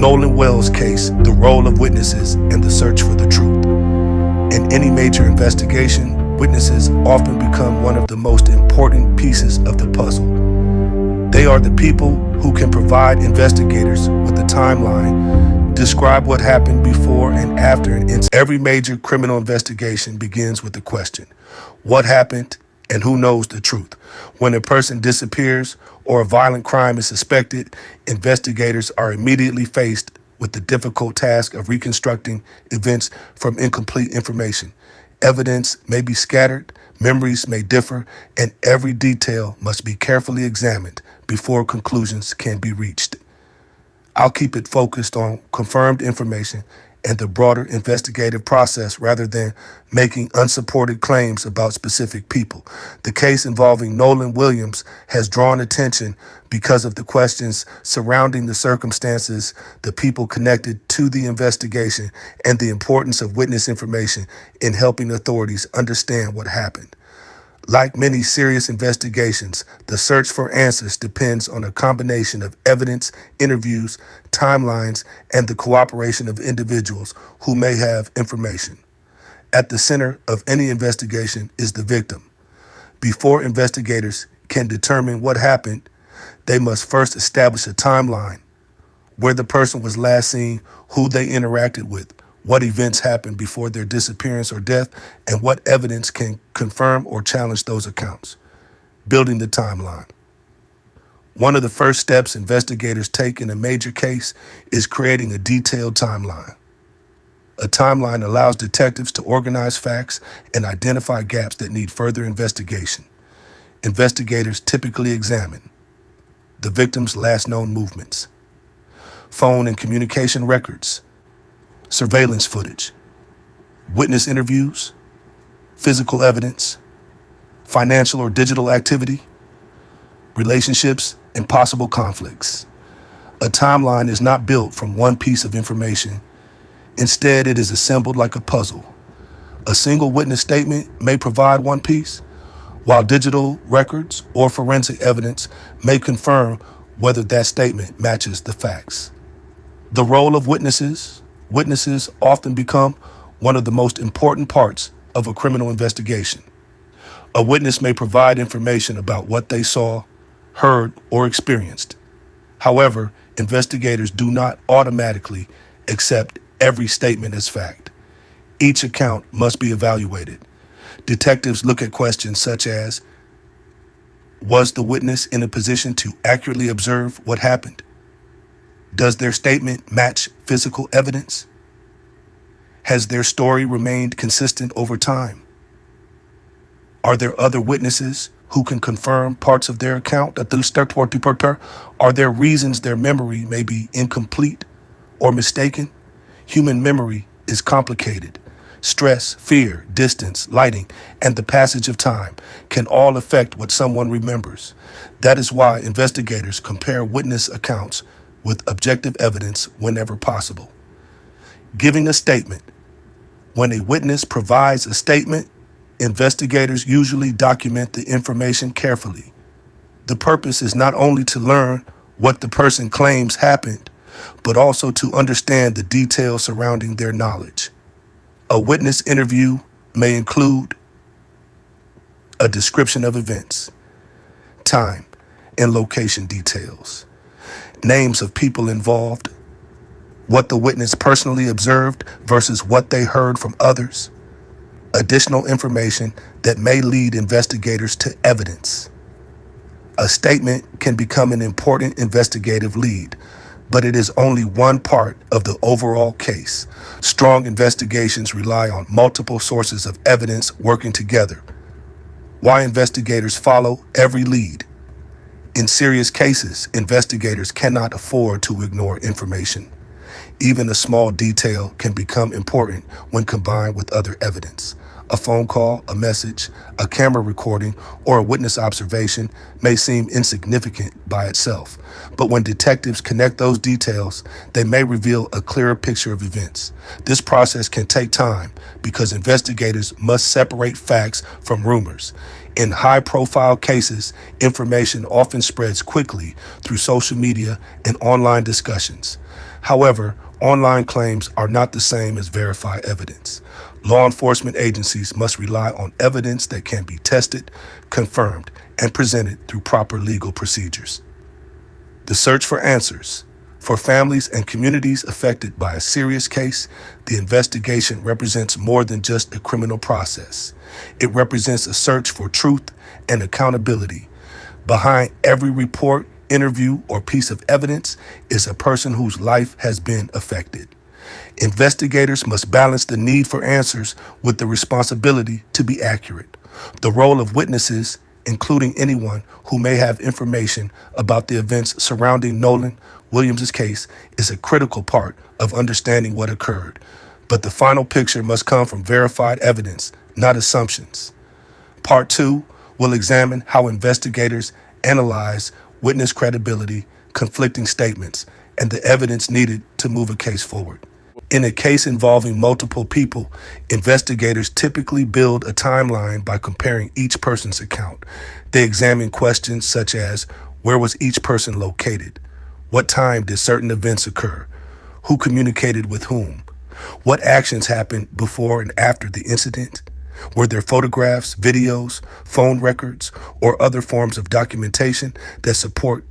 Nolan Wells case, the role of witnesses and the search for the truth. In any major investigation, witnesses often become one of the most important pieces of the puzzle. They are the people who can provide investigators with a timeline, describe what happened before and after an incident. Every major criminal investigation begins with the question, what happened and who knows the truth? When a person disappears or a violent crime is suspected, investigators are immediately faced with the difficult task of reconstructing events from incomplete information. Evidence may be scattered, memories may differ, and every detail must be carefully examined before conclusions can be reached. I'll keep it focused on confirmed information and the broader investigative process rather than making unsupported claims about specific people. The case involving Nolan Williams has drawn attention because of the questions surrounding the circumstances, the people connected to the investigation, and the importance of witness information in helping authorities understand what happened. Like many serious investigations, the search for answers depends on a combination of evidence, interviews, timelines, and the cooperation of individuals who may have information. At the center of any investigation is the victim. Before investigators can determine what happened, they must first establish a timeline, where the person was last seen, who they interacted with, what events happened before their disappearance or death, and what evidence can confirm or challenge those accounts. Building the timeline. One of the first steps investigators take in a major case is creating a detailed timeline. A timeline allows detectives to organize facts and identify gaps that need further investigation. Investigators typically examine the victim's last known movements, phone and communication records, surveillance footage, witness interviews, physical evidence, financial or digital activity, relationships, and possible conflicts. A timeline is not built from one piece of information. Instead, it is assembled like a puzzle. A single witness statement may provide one piece, while digital records or forensic evidence may confirm whether that statement matches the facts. The role of witnesses often become one of the most important parts of a criminal investigation. A witness may provide information about what they saw, heard, or experienced. However, investigators do not automatically accept every statement as fact. Each account must be evaluated. Detectives look at questions such as, was the witness in a position to accurately observe what happened? Does their statement match physical evidence? Has their story remained consistent over time? Are there other witnesses who can confirm parts of their account? Are there reasons their memory may be incomplete or mistaken? Human memory is complicated. Stress, fear, distance, lighting, and the passage of time can all affect what someone remembers. That is why investigators compare witness accounts with objective evidence whenever possible. Giving a statement. When a witness provides a statement, investigators usually document the information carefully. The purpose is not only to learn what the person claims happened, but also to understand the details surrounding their knowledge. A witness interview may include a description of events, time, and location details, names of people involved, what the witness personally observed versus what they heard from others, additional information that may lead investigators to evidence. A statement can become an important investigative lead, but it is only one part of the overall case. Strong investigations rely on multiple sources of evidence working together. Why investigators follow every lead. In serious cases, investigators cannot afford to ignore information. Even a small detail can become important when combined with other evidence. A phone call, a message, a camera recording, or a witness observation may seem insignificant by itself, but when detectives connect those details, they may reveal a clearer picture of events. This process can take time because investigators must separate facts from rumors. In high-profile cases, information often spreads quickly through social media and online discussions. However, online claims are not the same as verified evidence. Law enforcement agencies must rely on evidence that can be tested, confirmed, and presented through proper legal procedures. The search for answers. For families and communities affected by a serious case, the investigation represents more than just a criminal process. It represents a search for truth and accountability. Behind every report, interview, or piece of evidence is a person whose life has been affected. Investigators must balance the need for answers with the responsibility to be accurate. The role of witnesses, including anyone who may have information about the events surrounding Nolan Williams' case, is a critical part of understanding what occurred. But the final picture must come from verified evidence, not assumptions. Part 2 will examine how investigators analyze witness credibility, conflicting statements, and the evidence needed to move a case forward. In a case involving multiple people, investigators typically build a timeline by comparing each person's account. They examine questions such as, where was each person located? What time did certain events occur? Who communicated with whom? What actions happened before and after the incident? Were there photographs, videos, phone records, or other forms of documentation that support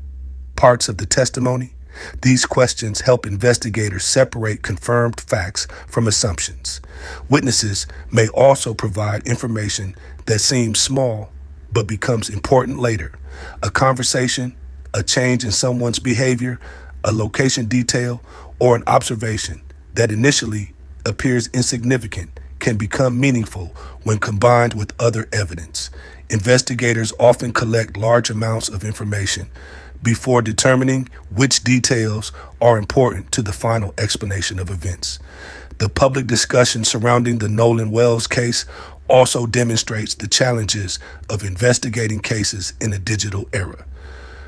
parts of the testimony? These questions help investigators separate confirmed facts from assumptions. Witnesses may also provide information that seems small but becomes important later. A conversation, a change in someone's behavior, a location detail, or an observation that initially appears insignificant can become meaningful when combined with other evidence. Investigators often collect large amounts of information before determining which details are important to the final explanation of events. The public discussion surrounding the Nolan Wells case also demonstrates the challenges of investigating cases in a digital era.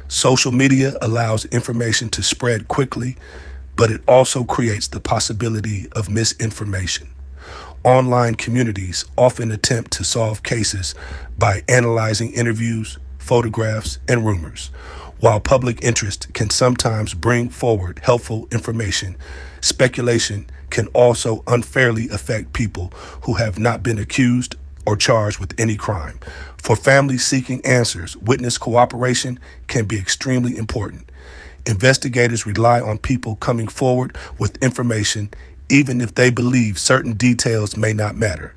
Social media allows information to spread quickly, but it also creates the possibility of misinformation. Online communities often attempt to solve cases by analyzing interviews, photographs, and rumors. While public interest can sometimes bring forward helpful information, speculation can also unfairly affect people who have not been accused or charged with any crime. For families seeking answers, witness cooperation can be extremely important. Investigators rely on people coming forward with information even if they believe certain details may not matter.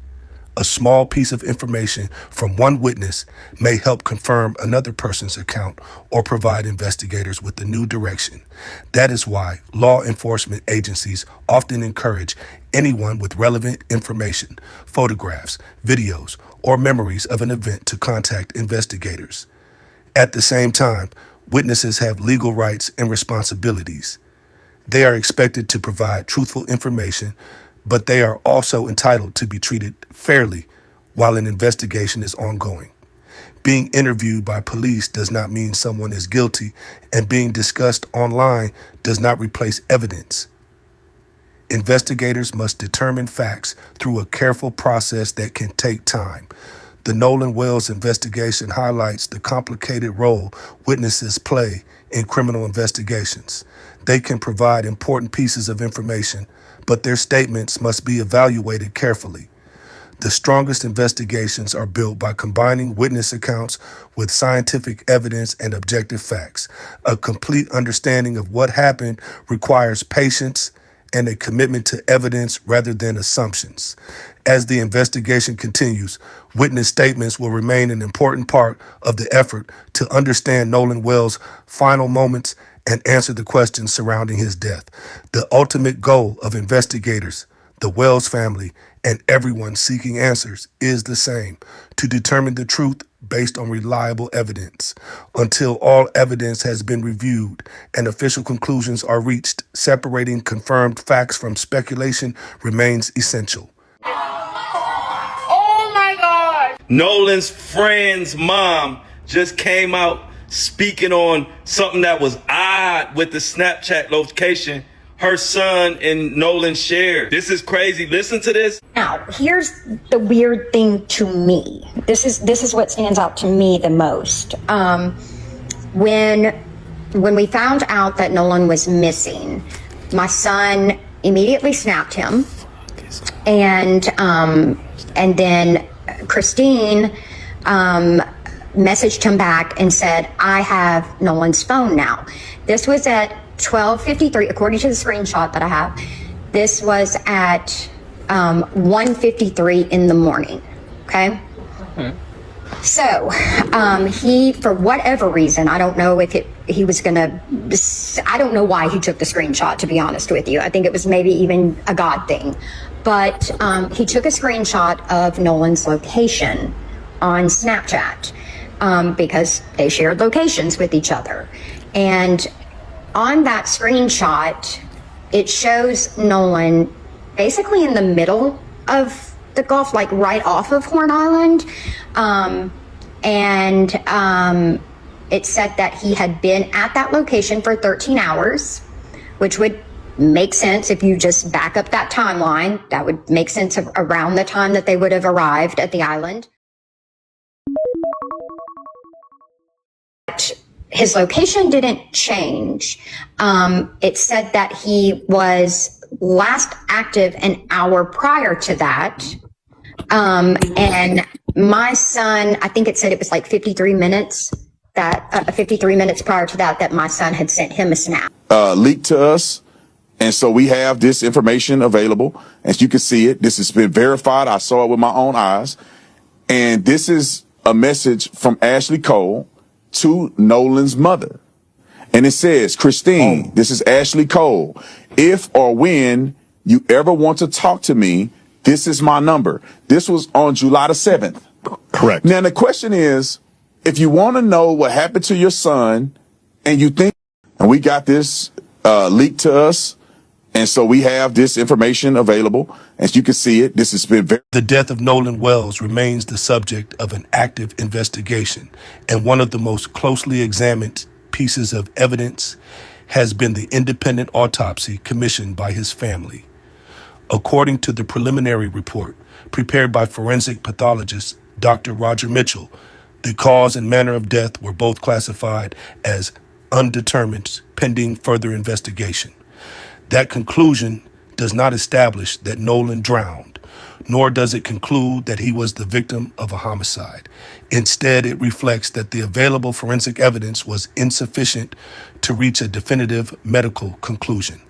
A small piece of information from one witness may help confirm another person's account or provide investigators with a new direction. That is why law enforcement agencies often encourage anyone with relevant information, photographs, videos, or memories of an event to contact investigators. At the same time, witnesses have legal rights and responsibilities. They are expected to provide truthful information, but they are also entitled to be treated fairly while an investigation is ongoing. Being interviewed by police does not mean someone is guilty, and being discussed online does not replace evidence. Investigators must determine facts through a careful process that can take time. The Nolan Wells investigation highlights the complicated role witnesses play in criminal investigations. They can provide important pieces of information, but their statements must be evaluated carefully. The strongest investigations are built by combining witness accounts with scientific evidence and objective facts. A complete understanding of what happened requires patience and a commitment to evidence rather than assumptions. As the investigation continues, witness statements will remain an important part of the effort to understand Nolan Wells' final moments and answer the questions surrounding his death. The ultimate goal of investigators, the Wells family, and everyone seeking answers is the same: to determine the truth based on reliable evidence. Until all evidence has been reviewed and official conclusions are reached, separating confirmed facts from speculation remains essential. All Nolan's friend's mom just came out speaking on something that was odd with the Snapchat location her son and Nolan shared. This is crazy. Listen to this. Now, here's the weird thing to me. This is what stands out to me the most. When we found out that Nolan was missing, my son immediately snapped him, and then Christine messaged him back and said, "I have Nolan's phone now." This was at 12:53, according to the screenshot that I have. This was at 1:53 in the morning. Okay. So he, for whatever reason, I don't know if he was gonna, I don't know why he took the screenshot, to be honest with you. I think it was maybe even a God thing. But he took a screenshot of Nolan's location on Snapchat because they shared locations with each other. And on that screenshot, it shows Nolan basically in the middle of the Gulf, like right off of Horn Island. It said that he had been at that location for 13 hours, which would make sense if you just back up that timeline. That would make sense around the time that they would have arrived at the island. His location didn't change. It said that he was last active an hour prior to that. And my son, I think it said it was like 53 minutes prior to that my son had sent him a snap. Leaked to us. And so we have this information available. As you can see it, this has been verified. I saw it with my own eyes. And this is a message from Ashley Cole to Nolan's mother. And it says, "Christine, this is Ashley Cole. If or when you ever want to talk to me, this is my number." This was on July the 7th. Correct. Now, the question is, if you want to know what happened to your son and you think, and we got this leaked to us, and so we have this information available. As you can see it, this has been The death of Nolan Wells remains the subject of an active investigation, and one of the most closely examined pieces of evidence has been the independent autopsy commissioned by his family. According to the preliminary report prepared by forensic pathologist Dr. Roger Mitchell, the cause and manner of death were both classified as undetermined pending further investigation. That conclusion does not establish that Nolan drowned, nor does it conclude that he was the victim of a homicide. Instead, it reflects that the available forensic evidence was insufficient to reach a definitive medical conclusion.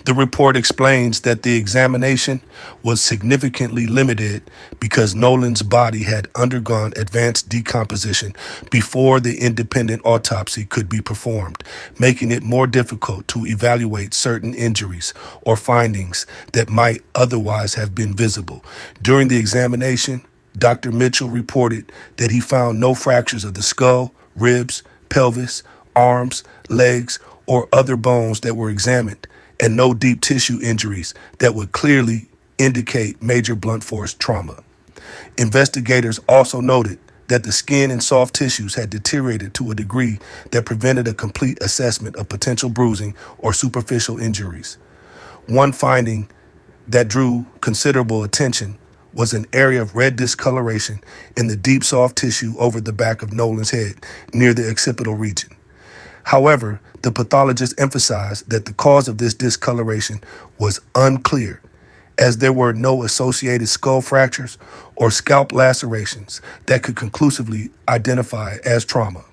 The report explains that the examination was significantly limited because Nolan's body had undergone advanced decomposition before the independent autopsy could be performed, making it more difficult to evaluate certain injuries or findings that might otherwise have been visible. During the examination, Dr. Mitchell reported that he found no fractures of the skull, ribs, pelvis, arms, legs, or other bones that were examined, and no deep tissue injuries that would clearly indicate major blunt force trauma. Investigators also noted that the skin and soft tissues had deteriorated to a degree that prevented a complete assessment of potential bruising or superficial injuries. One finding that drew considerable attention was an area of red discoloration in the deep soft tissue over the back of Nolan's head near the occipital region. However, the pathologist emphasized that the cause of this discoloration was unclear, as there were no associated skull fractures or scalp lacerations that could conclusively identify as trauma.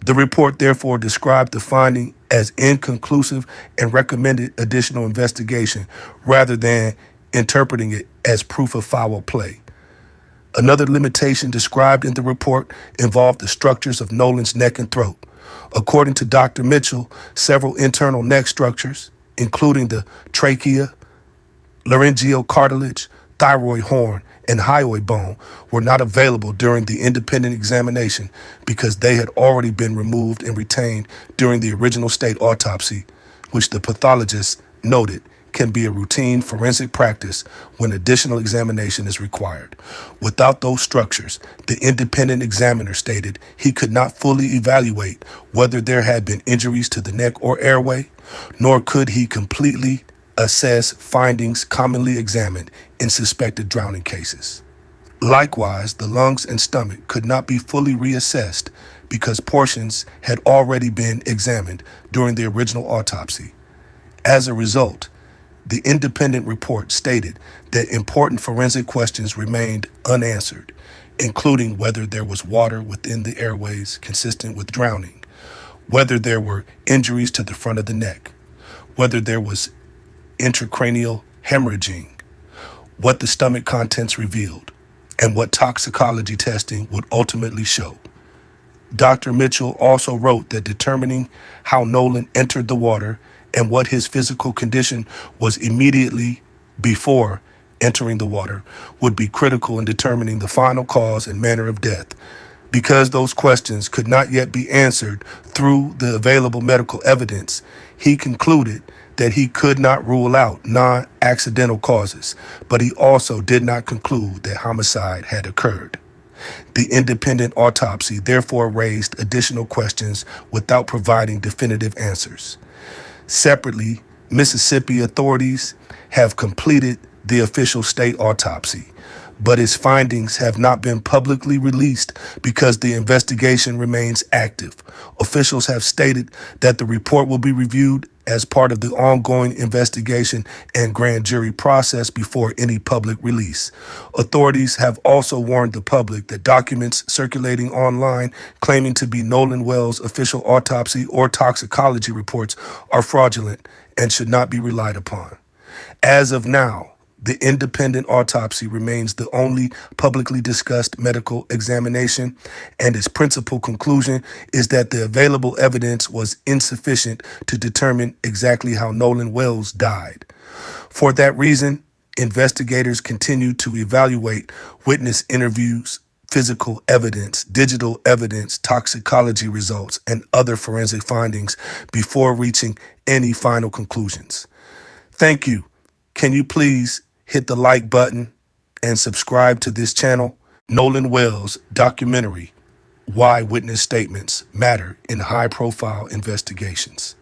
The report therefore described the finding as inconclusive and recommended additional investigation rather than interpreting it as proof of foul play. Another limitation described in the report involved the structures of Nolan's neck and throat. According to Dr. Mitchell, several internal neck structures, including the trachea, laryngeal cartilage, thyroid horn, and hyoid bone, were not available during the independent examination because they had already been removed and retained during the original state autopsy, which the pathologist noted can be a routine forensic practice when additional examination is required. Without those structures, the independent examiner stated he could not fully evaluate whether there had been injuries to the neck or airway, nor could he completely assess findings commonly examined in suspected drowning cases. Likewise, the lungs and stomach could not be fully reassessed because portions had already been examined during the original autopsy. As a result, the independent report stated that important forensic questions remained unanswered, including whether there was water within the airways consistent with drowning, whether there were injuries to the front of the neck, whether there was intracranial hemorrhaging, what the stomach contents revealed, and what toxicology testing would ultimately show. Dr. Mitchell also wrote that determining how Nolan entered the water and what his physical condition was immediately before entering the water would be critical in determining the final cause and manner of death. Because those questions could not yet be answered through the available medical evidence, he concluded that he could not rule out non-accidental causes, but he also did not conclude that homicide had occurred. The independent autopsy therefore raised additional questions without providing definitive answers. Separately, Mississippi authorities have completed the official state autopsy, but its findings have not been publicly released because the investigation remains active. Officials have stated that the report will be reviewed as part of the ongoing investigation and grand jury process before any public release. Authorities have also warned the public that documents circulating online claiming to be Nolan Wells' official autopsy or toxicology reports are fraudulent and should not be relied upon. As of now, the independent autopsy remains the only publicly discussed medical examination, and its principal conclusion is that the available evidence was insufficient to determine exactly how Nolan Wells died. For that reason, investigators continue to evaluate witness interviews, physical evidence, digital evidence, toxicology results, and other forensic findings before reaching any final conclusions. Thank you. Can you please hit the like button and subscribe to this channel? Nolan Wells documentary, Why Witness Statements Matter in High-Profile Investigations.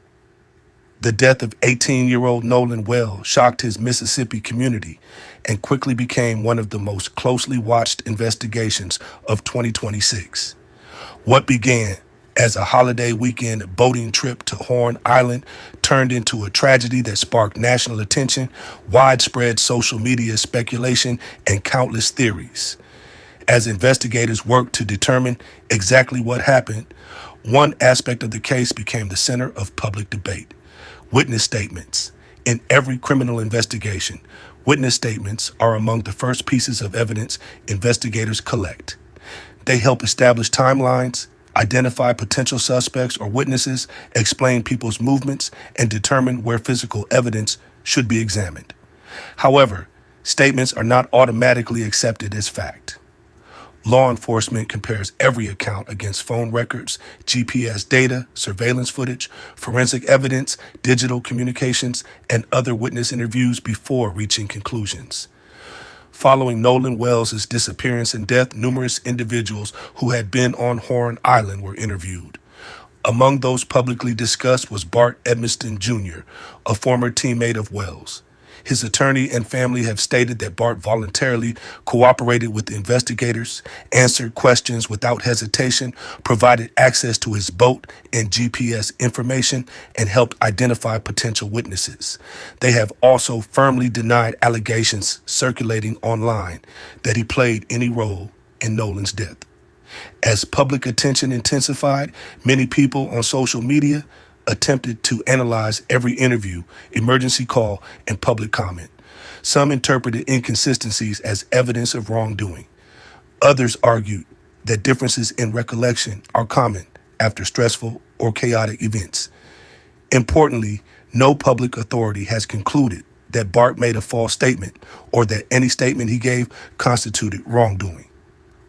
The death of 18-year-old Nolan Wells shocked his Mississippi community and quickly became one of the most closely watched investigations of 2026. What began as a holiday weekend boating trip to Horn Island turned into a tragedy that sparked national attention, widespread social media speculation, and countless theories. As investigators worked to determine exactly what happened, one aspect of the case became the center of public debate: witness statements. In every criminal investigation, witness statements are among the first pieces of evidence investigators collect. They help establish timelines, identify potential suspects or witnesses, explain people's movements, and determine where physical evidence should be examined. However, statements are not automatically accepted as fact. Law enforcement compares every account against phone records, GPS data, surveillance footage, forensic evidence, digital communications, and other witness interviews before reaching conclusions. Following Nolan Wells' disappearance and death, numerous individuals who had been on Horn Island were interviewed. Among those publicly discussed was Bart Edmiston Jr., a former teammate of Wells. His attorney and family have stated that Bart voluntarily cooperated with the investigators, answered questions without hesitation, provided access to his boat and GPS information, and helped identify potential witnesses. They have also firmly denied allegations circulating online that he played any role in Nolan's death. As public attention intensified, many people on social media attempted to analyze every interview, emergency call, and public comment. Some interpreted inconsistencies as evidence of wrongdoing. Others argued that differences in recollection are common after stressful or chaotic events. Importantly, no public authority has concluded that Bart made a false statement or that any statement he gave constituted wrongdoing.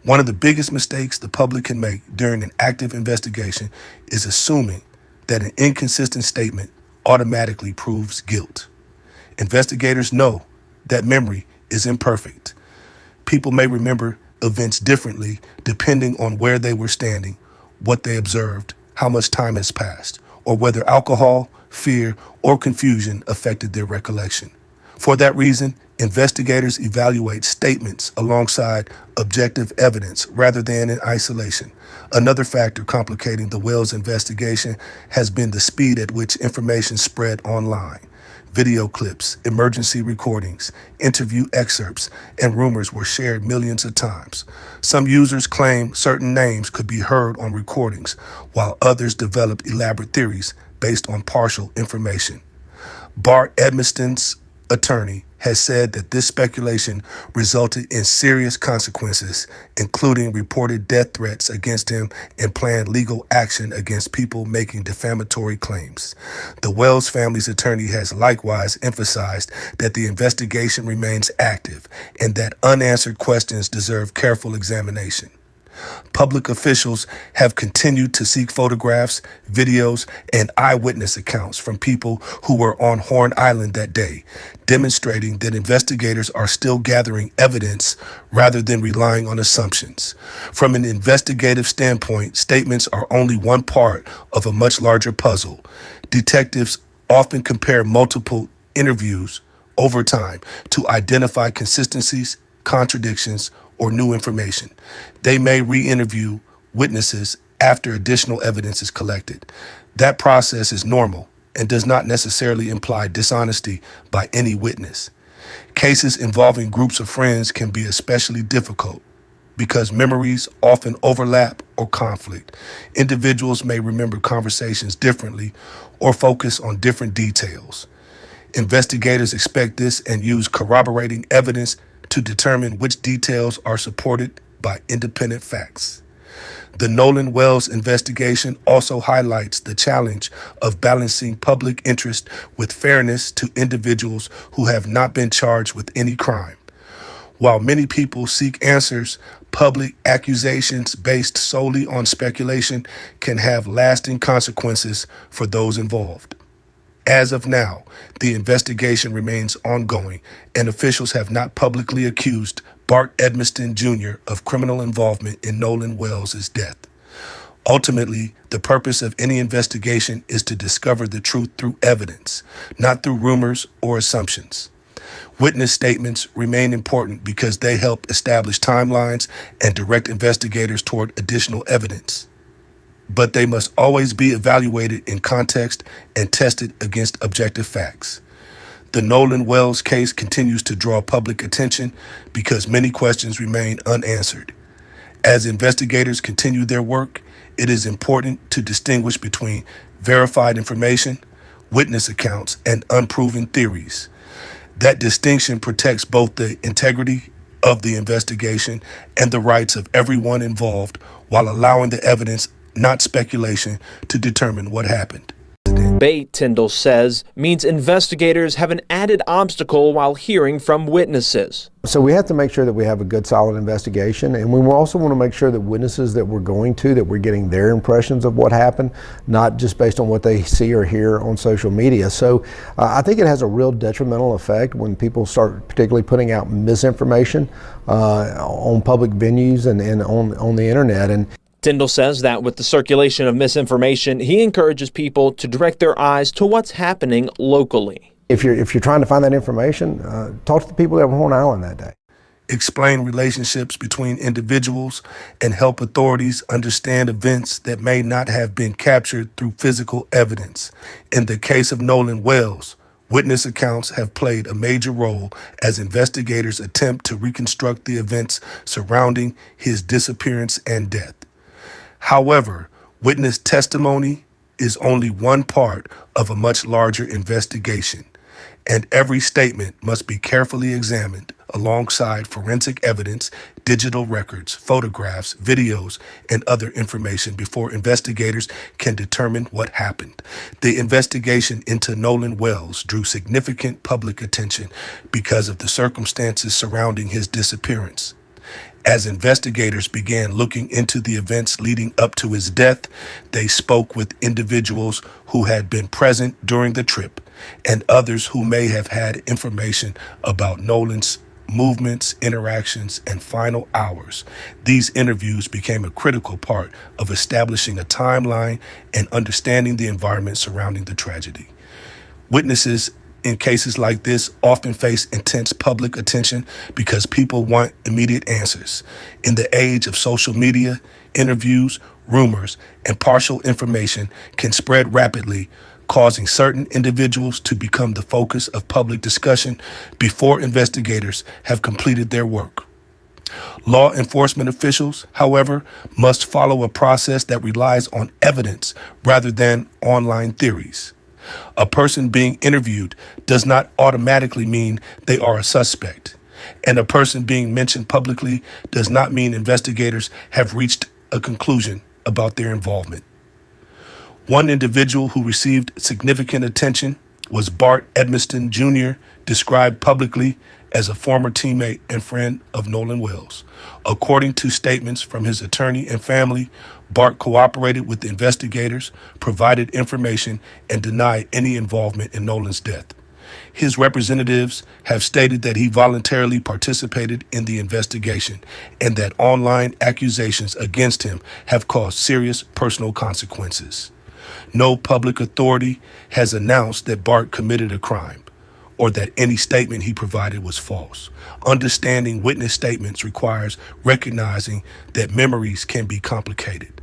One of the biggest mistakes the public can make during an active investigation is assuming that an inconsistent statement automatically proves guilt. Investigators know that memory is imperfect. People may remember events differently depending on where they were standing, what they observed, how much time has passed, or whether alcohol, fear, or confusion affected their recollection. For that reason, investigators evaluate statements alongside objective evidence rather than in isolation. Another factor complicating the Wells investigation has been the speed at which information spread online. Video clips, emergency recordings, interview excerpts, and rumors were shared millions of times. Some users claim certain names could be heard on recordings, while others developed elaborate theories based on partial information. Bart Edmiston's attorney has said that this speculation resulted in serious consequences, including reported death threats against him and planned legal action against people making defamatory claims. The Wells family's attorney has likewise emphasized that the investigation remains active and that unanswered questions deserve careful examination. Public officials have continued to seek photographs, videos, and eyewitness accounts from people who were on Horn Island that day, demonstrating that investigators are still gathering evidence rather than relying on assumptions. From an investigative standpoint, statements are only one part of a much larger puzzle. Detectives often compare multiple interviews over time to identify consistencies, contradictions, or new information. They may re-interview witnesses after additional evidence is collected. That process is normal and does not necessarily imply dishonesty by any witness. Cases involving groups of friends can be especially difficult because memories often overlap or conflict. Individuals may remember conversations differently or focus on different details. Investigators expect this and use corroborating evidence to determine which details are supported by independent facts. The Nolan Wells investigation also highlights the challenge of balancing public interest with fairness to individuals who have not been charged with any crime. While many people seek answers, public accusations based solely on speculation can have lasting consequences for those involved. As of now, the investigation remains ongoing, and officials have not publicly accused Bart Edmiston Jr. of criminal involvement in Nolan Wells' death. Ultimately, the purpose of any investigation is to discover the truth through evidence, not through rumors or assumptions. Witness statements remain important because they help establish timelines and direct investigators toward additional evidence. But they must always be evaluated in context and tested against objective facts. The Nolan Wells case continues to draw public attention because many questions remain unanswered. As investigators continue their work, it is important to distinguish between verified information, witness accounts, and unproven theories. That distinction protects both the integrity of the investigation and the rights of everyone involved while allowing the evidence, not speculation, to determine what happened. Bait, Tyndall says, means investigators have an added obstacle while hearing from witnesses. So we have to make sure that we have a good, solid investigation, and we also want to make sure that witnesses that we're going to, that we're getting their impressions of what happened, not just based on what they see or hear on social media. So I think it has a real detrimental effect when people start particularly putting out misinformation on public venues and on the internet. And Tyndall says that with the circulation of misinformation, he encourages people to direct their eyes to what's happening locally. If you're trying to find that information, talk to the people that were on Horn Island that day. Explain relationships between individuals and help authorities understand events that may not have been captured through physical evidence. In the case of Nolan Wells, witness accounts have played a major role as investigators attempt to reconstruct the events surrounding his disappearance and death. However, witness testimony is only one part of a much larger investigation, and every statement must be carefully examined alongside forensic evidence, digital records, photographs, videos, and other information before investigators can determine what happened. The investigation into Nolan Wells drew significant public attention because of the circumstances surrounding his disappearance. As investigators began looking into the events leading up to his death, they spoke with individuals who had been present during the trip, and others who may have had information about Nolan's movements, interactions, and final hours. These interviews became a critical part of establishing a timeline and understanding the environment surrounding the tragedy. Witnesses in cases like this often face intense public attention because people want immediate answers. In the age of social media, interviews, rumors, and partial information can spread rapidly, causing certain individuals to become the focus of public discussion before investigators have completed their work. Law enforcement officials, however, must follow a process that relies on evidence rather than online theories. A person being interviewed does not automatically mean they are a suspect, and a person being mentioned publicly does not mean investigators have reached a conclusion about their involvement. One individual who received significant attention was Bart Edmiston Jr., described publicly as a former teammate and friend of Nolan Wells. According to statements from his attorney and family, Bart cooperated with the investigators, provided information, and denied any involvement in Nolan's death. His representatives have stated that he voluntarily participated in the investigation and that online accusations against him have caused serious personal consequences. No public authority has announced that Bart committed a crime or that any statement he provided was false. Understanding witness statements requires recognizing that memories can be complicated.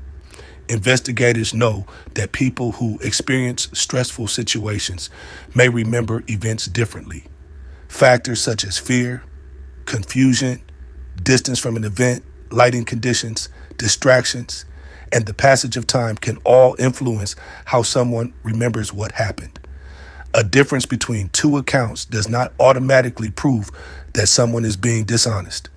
Investigators know that people who experience stressful situations may remember events differently. Factors such as fear, confusion, distance from an event, lighting conditions, distractions, and the passage of time can all influence how someone remembers what happened. A difference between two accounts does not automatically prove that someone is being dishonest.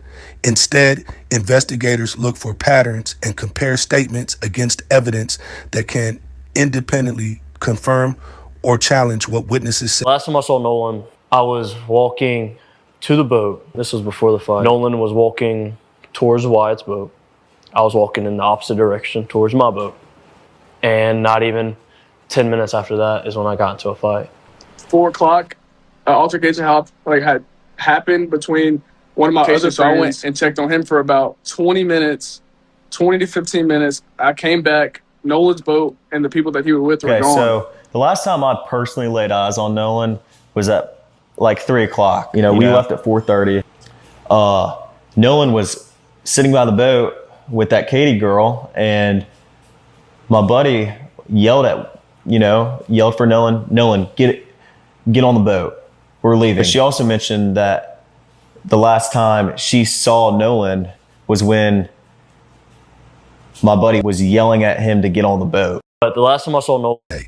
Instead, investigators look for patterns and compare statements against evidence that can independently confirm or challenge what witnesses say. Last time I saw Nolan, I was walking to the boat. This was before the fight. Nolan was walking towards Wyatt's boat. I was walking in the opposite direction towards my boat. And not even 10 minutes after that is when I got into a fight. 4 o'clock, altercation had happened between one of my other friends. So I went and checked on him for about 20 minutes, 20 to 15 minutes. I came back, Nolan's boat and the people that he was with were gone. So the last time I personally laid eyes on Nolan was at like 3 o'clock. We left at 4:30. Nolan was sitting by the boat with that Katie girl, and my buddy yelled for Nolan, get on the boat. We're leaving. But she also mentioned that the last time she saw Nolan was when my buddy was yelling at him to get on the boat. But the last time I saw Nolan,